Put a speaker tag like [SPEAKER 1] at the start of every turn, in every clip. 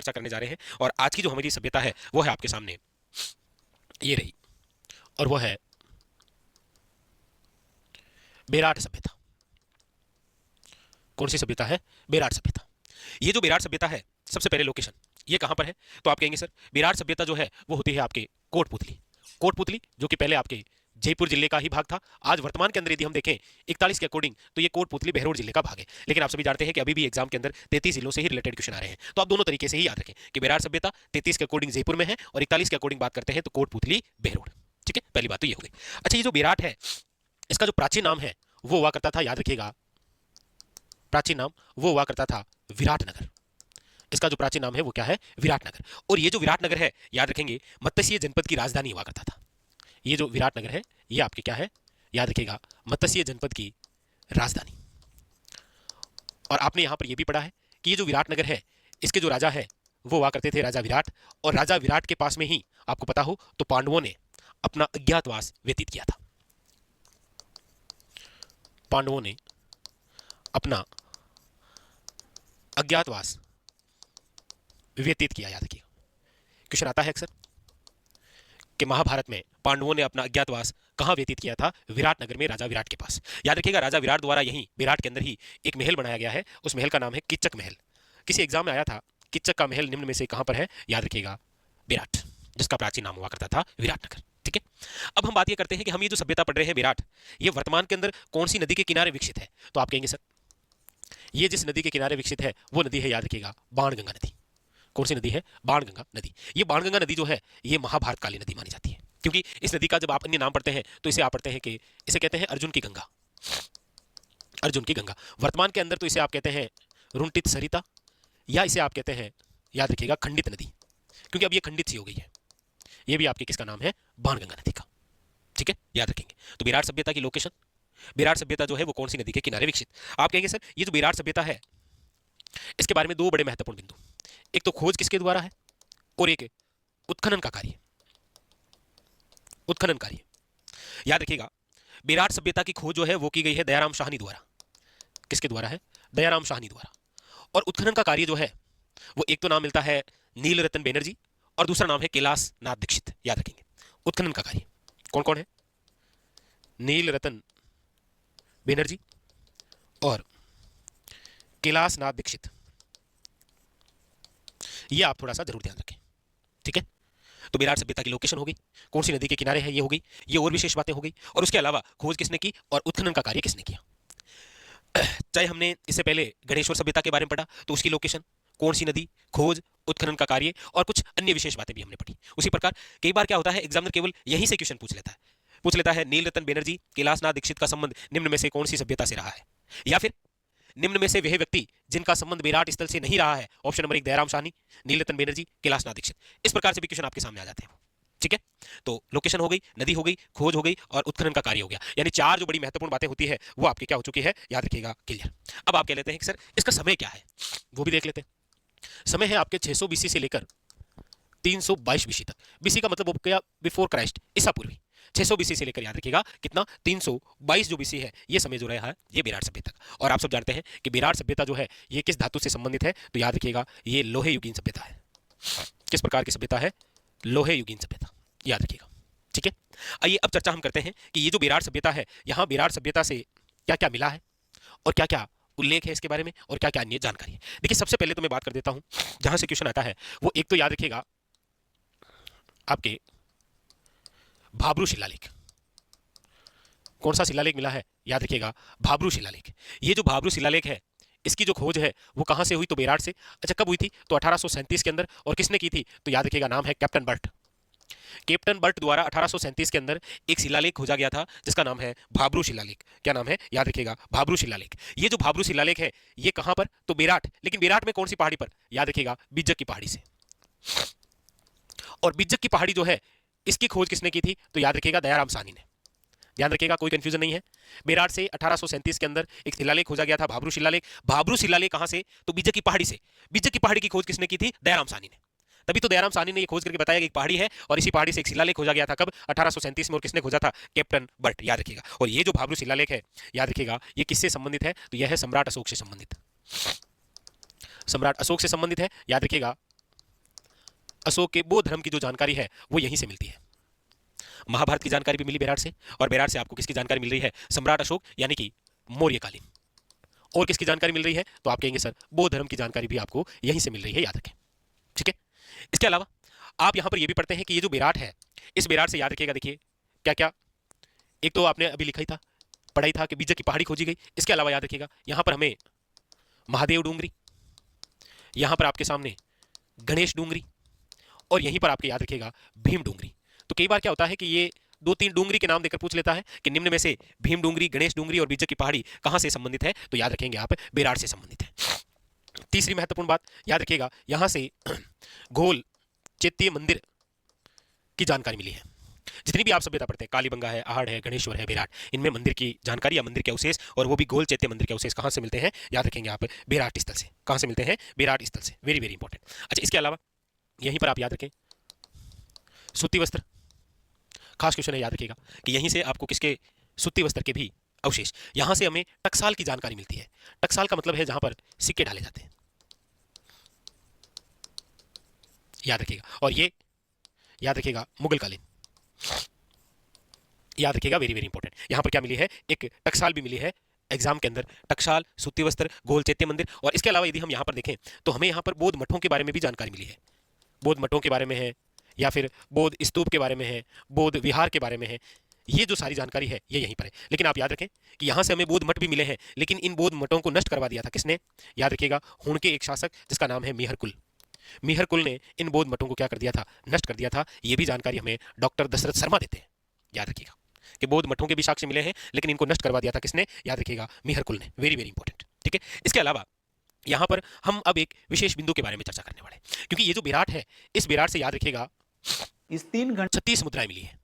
[SPEAKER 1] चर्चा करने जा रहे हैं। और आज की जो हमारी सभ्यता है वो है आपके सामने ये रही, और वो है बेराट सभ्यता। कौन सी सभ्यता है? बेराट सभ्यता। ये जो बेराट सभ्यता है, सबसे पहले लोकेशन ये कहां पर है? तो आप कहेंगे सर बेराट सभ्यता जो है वो होती है आपके कोटपुतली। कोटपुतली जो कि पहले आपके जयपुर जिले का ही भाग था। आज वर्तमान के अंदर यदि हम देखें 41 के अकॉर्डिंग तो ये कोटपुतली बहरोड जिले का भाग है। लेकिन आप सभी जानते हैं कि अभी भी एग्जाम के अंदर 33 जिलों से ही रिलेटेड क्वेश्चन आ रहे हैं, तो आप दोनों तरीके से ही याद रखें कि बेराट सभ्यता 33 के अकॉर्डिंग जयपुर में है और 41 के अकॉर्डिंग बात करते हैं तो कोटपुतली बहरोड। ठीक है, पहली बात तो ये हो गई। अच्छा, ये जो बेराट है इसका जो प्राचीन नाम है वो हुआ करता था, याद रखिएगा, प्राचीन नाम वो हुआ करता था विराटनगर। इसका जो प्राचीन नाम है वो क्या है? विराटनगर। और ये जो विराटनगर है याद रखेंगे मत्स्य जनपद की राजधानी हुआ करता था। ये जो विराटनगर है ये आपके क्या है? याद रखिएगा मत्स्य जनपद की राजधानी। और आपने यहां पर यह भी पढ़ा है कि ये जो विराटनगर है इसके जो राजा है वो हुआ करते थे राजा विराट। और राजा विराट के पास में ही आपको पता हो तो पांडवों ने अपना अज्ञातवास व्यतीत किया था। पांडवों ने अपना अज्ञातवास व्यतीत किया। याद रखिएगा, क्वेश्चन आता है अक्सर कि महाभारत में पांडवों ने अपना अज्ञातवास कहां व्यतीत किया था? विराटनगर में राजा विराट के पास। याद रखिएगा राजा विराट द्वारा यहीं विराट के अंदर ही एक महल बनाया गया है। उस महल का नाम है किच्चक महल। किसी एग्जाम में आया था किच्चक का महल निम्न में से कहां पर है? याद रखिएगा विराट, जिसका प्राचीन नाम हुआ करता था विराटनगर। ठीक है, अब हम बात ये करते हैं कि हम ये जो सभ्यता पढ़ रहे हैं विराट, ये वर्तमान के अंदर कौन सी नदी के किनारे विकसित है? तो आप कहेंगे सर ये जिस नदी के किनारे विकसित है वो नदी है, याद रखिएगा, बाणगंगा नदी। कौन सी नदी है? बाणगंगा नदी। ये बाणगंगा नदी जो है ये महाभारत काली नदी मानी जाती है, क्योंकि इस नदी का जब आप अन्य नाम पढ़ते हैं तो इसे आप पढ़ते हैं कि इसे कहते हैं अर्जुन की गंगा। अर्जुन की गंगा। वर्तमान के अंदर तो इसे आप कहते हैं रुंटित सरिता, या इसे आप कहते हैं याद रखिएगा खंडित नदी, क्योंकि अब ये खंडित सी हो गई है। ये भी आपके किसका नाम है? बाणगंगा नदी का। ठीक है, याद रखेंगे। तो विराट सभ्यता की लोकेशन, विराट सभ्यता जो है वो कौन सी नदी के किनारे विकसित? आप कहेंगे सर ये जो विराट सभ्यता है इसके बारे में दो बड़े महत्वपूर्ण बिंदु, एक तो खोज किसके द्वारा है और एक उत्खनन का कार्य। उत्खनन कार्य याद रखिएगा, विराट सभ्यता की खोज जो है वो की गई है दयाराम शाहनी द्वारा। किसके द्वारा है? दयाराम शाहनी द्वारा। और उत्खनन का कार्य जो है वो एक तो नाम मिलता है नील रतन बैनर्जी और दूसरा नाम है कैलाश नाथ दीक्षित। याद रखेंगे उत्खनन का कार्य कौन कौन है? नील रतन बैनर्जी और कैलाश नाथ दीक्षित। ये आप थोड़ा सा जरूर ध्यान रखें। ठीक है, तो विराट सभ्यता की लोकेशन हो गई, कौन सी नदी के किनारे है ये हो गई, ये और विशेष बातें हो गई। और उसके अलावा खोज किसने की और उत्खनन का कार्य किसने किया। चाहे हमने इससे पहले गणेश्वर सभ्यता के बारे में पढ़ा तो उसकी लोकेशन, कौन सी नदी, खोज, उत्खनन का कार्य और कुछ अन्य विशेष बातें भी हमने पढ़ी। उसी प्रकार कई बार क्या होता है एग्जामिनर केवल यहीं से क्वेश्चन पूछ लेता है नील रतन बैनर्जी कैलाश नाथ दीक्षित का संबंध निम्न में से कौन सी सभ्यता से रहा है, या फिर निम्न में से वह व्यक्ति जिनका संबंध विराट स्थल से नहीं रहा है। ऑप्शन नंबर 1 दयाराम शाहनी, नील रतन बैनर्जी, कैलाश नाथ दीक्षित। इस प्रकार से भी क्वेश्चन आपके सामने आ जाते हैं। ठीक है, तो लोकेशन हो गई, नदी हो गई, खोज हो गई और उत्खनन का कार्य हो गया। यानी चार जो बड़ी महत्वपूर्ण बातें होती है वो आपकी क्या हो चुकी है? याद रखिएगा, क्लियर। अब आप कह लेते हैं कि सर इसका समय क्या है, वो भी देख लेते हैं। समय है आपके 600 बीसी से लेकर 322 बीसी तक। बीसी का मतलब वो क्या? बिफोर क्राइस्ट, ईसा पूर्वी। 600 बीसी से लेकर याद रखिएगा कितना? 322 जो बीसी है ये समय जो रहा है ये विराट सभ्यता का। और आप सब जानते हैं कि विराट सभ्यता जो है ये किस धातु से संबंधित है? तो याद रखिएगा ये लोहे युगीन सभ्यता है। किस प्रकार की सभ्यता है? लोहे युगीन सभ्यता, याद रखिएगा। ठीक है, आइए अब चर्चा हम करते हैं कि ये जो विराट सभ्यता है यहाँ विराट सभ्यता से क्या क्या मिला है और क्या क्या उल्लेख है इसके बारे में और क्या क्या अन्य जानकारी है। देखिए सबसे पहले तो मैं बात कर देता हूं जहां से क्वेश्चन आता है वो एक तो याद रखिएगा आपके भाब्रू शिलालेख। कौन सा शिलालेख मिला है? याद रखिएगा भाब्रू शिलालेख। ये जो भाब्रू शिलालेख है इसकी जो खोज है वो कहां से हुई? तो बेराट से। अच्छा, कब हुई थी? तो 1837 के अंदर। और किसने की थी? तो याद रखिएगा नाम है कैप्टन बर्ट। कैप्टन बर्ट द्वारा 1837 के अंदर एक शिलालेख खोजा गया था जिसका नाम है भाब्रू शिलालेख। क्या नाम है? याद रखिएगा भाब्रू शिलालेख। ये जो भाब्रू शिलालेख है ये कहां पर? तो बेराट। लेकिन बेराट में कौन सी पहाड़ी पर? याद रखिएगा बिज्जक की पहाड़ी से। और बिज्जक की पहाड़ी जो है इसकी खोज किसने की थी? तो याद रखिएगा दयाराम साहनी ने। ध्यान रखिएगा, कोई कंफ्यूजन नहीं है। बेराट से 1837 के अंदर एक शिलालेख खोजा गया था भाब्रू शिलालेख। भाब्रू शिलालेख कहां से? तो बिज्जक की पहाड़ी से। बिज्जक की पहाड़ी की खोज किसने की थी? दयाराम साहनी ने। तभी तो दयाराम साहनी ने ये खोज करके बताया कि एक पहाड़ी है और इसी पहाड़ी से एक शिलालेख खोजा गया था। कब? 1837 में। और किसने खोजा था? Captain Burt. याद रखिएगा। और ये जो भाब्रू शिलालेख है याद रखिएगा ये किससे संबंधित है? तो यह है सम्राट अशोक से संबंधित। सम्राट अशोक से संबंधित है। याद रखिएगा अशोक के बौद्ध धर्म की जो जानकारी है वो यहीं से मिलती है। महाभारत की जानकारी भी मिली बेराट से, और बेराट से आपको किसकी जानकारी मिल रही है? सम्राट अशोक यानी कि मौर्यकालीन। और किसकी जानकारी मिल रही है? तो आप कहेंगे सर बौद्ध धर्म की जानकारी भी आपको यहीं से मिल रही है, याद रखें। ठीक है, इसके अलावा आप यहां पर यह भी पढ़ते हैं कि ये जो बेराट है, इस बेराट से याद रखिएगा, देखिए क्या क्या, एक तो आपने अभी लिखा ही था, पढ़ाई था कि बीजक की पहाड़ी खोजी गई। इसके अलावा याद रखिएगा यहां पर हमें महादेव डूंगरी, यहां पर आपके सामने गणेश डूंगरी, और यहीं पर आपके याद रखिएगा भीम डूंगरी। तो कई बार क्या होता है कि ये 2-3 डूंगरी के नाम देकर पूछ लेता है कि निम्न में से भीम डूंगरी, गणेश डूंगरी और बीजक की पहाड़ी कहां से संबंधित है? तो याद रखेंगे आप बेराट से संबंधित है। तीसरी महत्वपूर्ण बात याद रखिएगा, यहां से घोल चैत्य मंदिर की जानकारी मिली है। जितनी भी आप सभ्यता पढ़ते हैं, कालीबंगा है, आहड़ है, गणेश्वर है, बेराट, इनमें मंदिर की जानकारी या मंदिर के अवशेष, और वो भी गोल चैत्य मंदिर के अवशेष कहां से मिलते हैं? याद रखेंगे आप बेराट स्थल से। कहां से मिलते हैं? बेराट स्थल से। Very very important. अच्छा, इसके अलावा यहीं पर आप याद रखें सूती वस्त्र, खास क्वेश्चन है, याद रखिएगा कि यहीं से आपको किसके? सूती वस्त्र के भी अवशेष। यहां से हमें टकसाल की जानकारी मिलती है। टकसाल का मतलब है जहां पर सिक्के डाले जाते हैं, याद रखिएगा। और ये याद रखिएगा मुगलकालीन, याद रखिएगा, वेरी वेरी इंपॉर्टेंट। यहां पर क्या मिली है? एक टकसाल भी मिली है एग्जाम के अंदर। टकसाल, सूती वस्त्र, गोल चैत्य मंदिर, और इसके अलावा यदि हम यहां पर देखें तो हमें यहां पर बौद्ध मठों के बारे में भी जानकारी मिली है। बौद्ध मठों के बारे में है, या फिर बौद्ध स्तूप के बारे में है, बौद्ध विहार के बारे में है। ये जो सारी जानकारी है ये यहीं पर है। लेकिन आप याद रखें कि यहां से हमें बौद्ध मठ भी मिले हैं, लेकिन इन बौद्ध मठों को नष्ट करवा दिया था किसने? याद रखिएगा हुण के एक शासक जिसका नाम है मिहरकुल। मिहरकुल ने इन बौद्ध मठों को क्या कर दिया था? नष्ट कर दिया था। ये भी जानकारी हमें डॉक्टर दशरथ शर्मा देते हैं। याद रखिएगा कि बौद्ध मठों के भी साक्ष्य मिले हैं, लेकिन इनको नष्ट करवा दिया था किसने? याद रखिएगा मिहरकुल ने। Very very important. ठीक है, इसके अलावा यहां पर हम अब एक विशेष बिंदु के बारे में चर्चा करने वाले हैं, क्योंकि ये जो विराट है, इस विराट से याद रखिएगा
[SPEAKER 2] इस 3 घंटे
[SPEAKER 1] 36 मुद्राएं मिली है।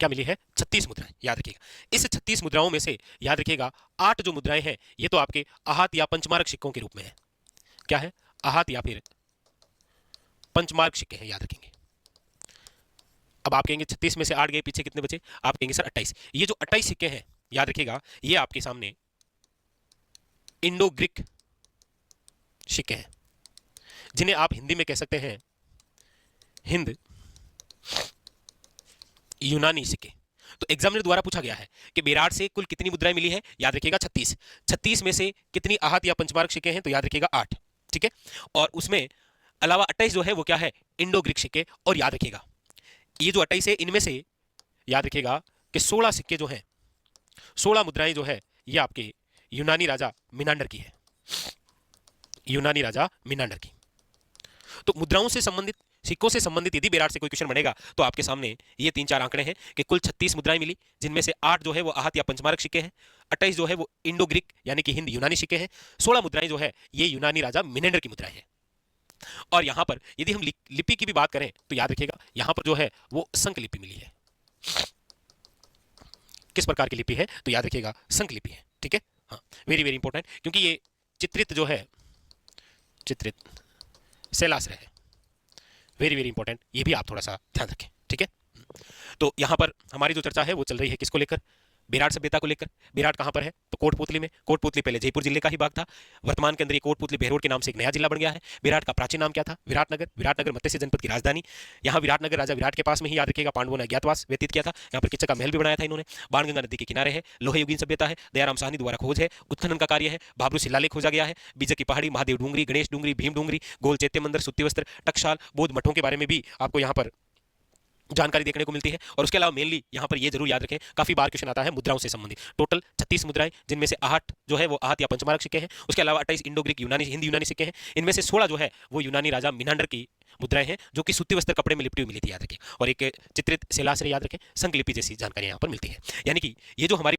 [SPEAKER 1] क्या मिली है? 36 मुद्राएं, याद रखिएगा। इस 36 मुद्राओं में से याद रखिएगा 8 जो मुद्राएं हैं ये तो आपके आहत या पंचमार्क सिक्कों के रूप में है। क्या है? आहत या फिर पंचमार्क सिक्के हैं, याद रखेंगे। अब आप कहेंगे 36 में से 8 गए, पीछे कितने बचे? आप कहेंगे सर 28। ये जो 28 सिक्के हैं, याद रखिएगा ये आपके सामने इंडो ग्रीक सिक्के हैं, जिन्हें आप हिंदी में कह सकते हैं हिंद यूनानी सिक्के। तो एग्जामिनर द्वारा पूछा गया है कि बेराट से कुल कितनी मुद्राएं मिली है? याद रखिएगा 36। 36 में से कितनी आहत या पंचमार्क सिक्के हैं? तो याद रखिएगा 8। ठीक है, और उसमें अलावा 28 जो है वो क्या है? इंडो ग्रीक सिक्के। और याद रखिएगा ये जो 28 है इनमें से याद रखिएगा कि 16 सिक्के जो हैं, 16 मुद्राएं जो है ये आपके यूनानी राजा मिनांडर की है। यूनानी राजा मिनांडर की। तो मुद्राओं से संबंधित, सिक्कों से संबंधित यदि बेराट से कोई क्वेश्चन बनेगा तो आपके सामने ये 3-4 आंकड़े हैं कि कुल 36 मुद्राएं मिली, जिनमें से 8 जो है वो आहत या पंचमार्क सिक्के हैं, 28 जो है वो इंडो ग्रीक यानी कि हिंद यूनानी सिक्के हैं, 16 मुद्राएं जो है ये यूनानी राजा मिनेंडर की मुद्राएं हैं। और यहां पर यदि हम लिपि की भी बात करें तो याद रखिएगा यहां पर जो है वो संक लिपि मिली है। किस प्रकार की लिपि है? तो याद रखिएगा संक लिपि है। ठीक है, हाँ, वेरी वेरी इंपॉर्टेंट, क्योंकि ये चित्रित जो है, चित्रित शैलाश्रय है। वेरी वेरी इंपॉर्टेंट, ये भी आप थोड़ा सा ध्यान रखें। ठीक है, तो यहां पर हमारी जो चर्चा है वो चल रही है किसको लेकर? बेराट सभ्यता को लेकर। बेराट कहां पर है? तो कोटपुतली में। कोटपुतली पहले जयपुर जिले का ही भाग था, वर्तमान के अंदर ये कोटपुतली बहरोड के नाम से एक नया जिला बन गया है। बेराट का प्राचीन नाम क्या था? विराटनगर। विराटनगर मत्स्य जनपद की राजधानी। यहाँ विराटनगर राजा विराट के पास में ही, याद रखिएगा, पांडवों ने अज्ञातवास व्यतीत किया था। यहाँ पर किच्चक का महल भी बनाया था इन्होंने। बाणगंगा नदी के किनारे है, लोहे युगीन सभ्यता है, दयाराम साहनी द्वारा खोज है, उत्खनन का कार्य है, बाबरू शिलालेख खोजा गया है, बीजक की पहाड़ी, महादेव डूंगरी, गणेश डूंगरी, भीम डूंगरी, गोल चैत्य मंदिर, सूती वस्त्र, टकसाल, बौद्ध मठों के बारे में भी आपको यहाँ पर जानकारी देखने को मिलती है। और उसके अलावा मेनली यहाँ पर ये जरूर याद रखें, काफी बार क्वेश्चन आता है मुद्राओं से संबंधित। टोटल 36 मुद्राएं, जिनमें से 8 जो है वो आहत या पंचमार्क सिक्के हैं, उसके अलावा 28 इंडो ग्रीक यूनानी हिंदी यूनानी सिक्के हैं, इनमें से 16 जो है वो यूनानी राजा मिनांडर की मुद्राएं हैं, जो कि सूती वस्त्र कपड़े में लिपटी हुई मिली थी, याद रखें। और एक चित्रित शिलाश्रय याद रखें, संकलिपि जैसी जानकारी यहाँ पर मिलती है। यानी कि ये जो हमारी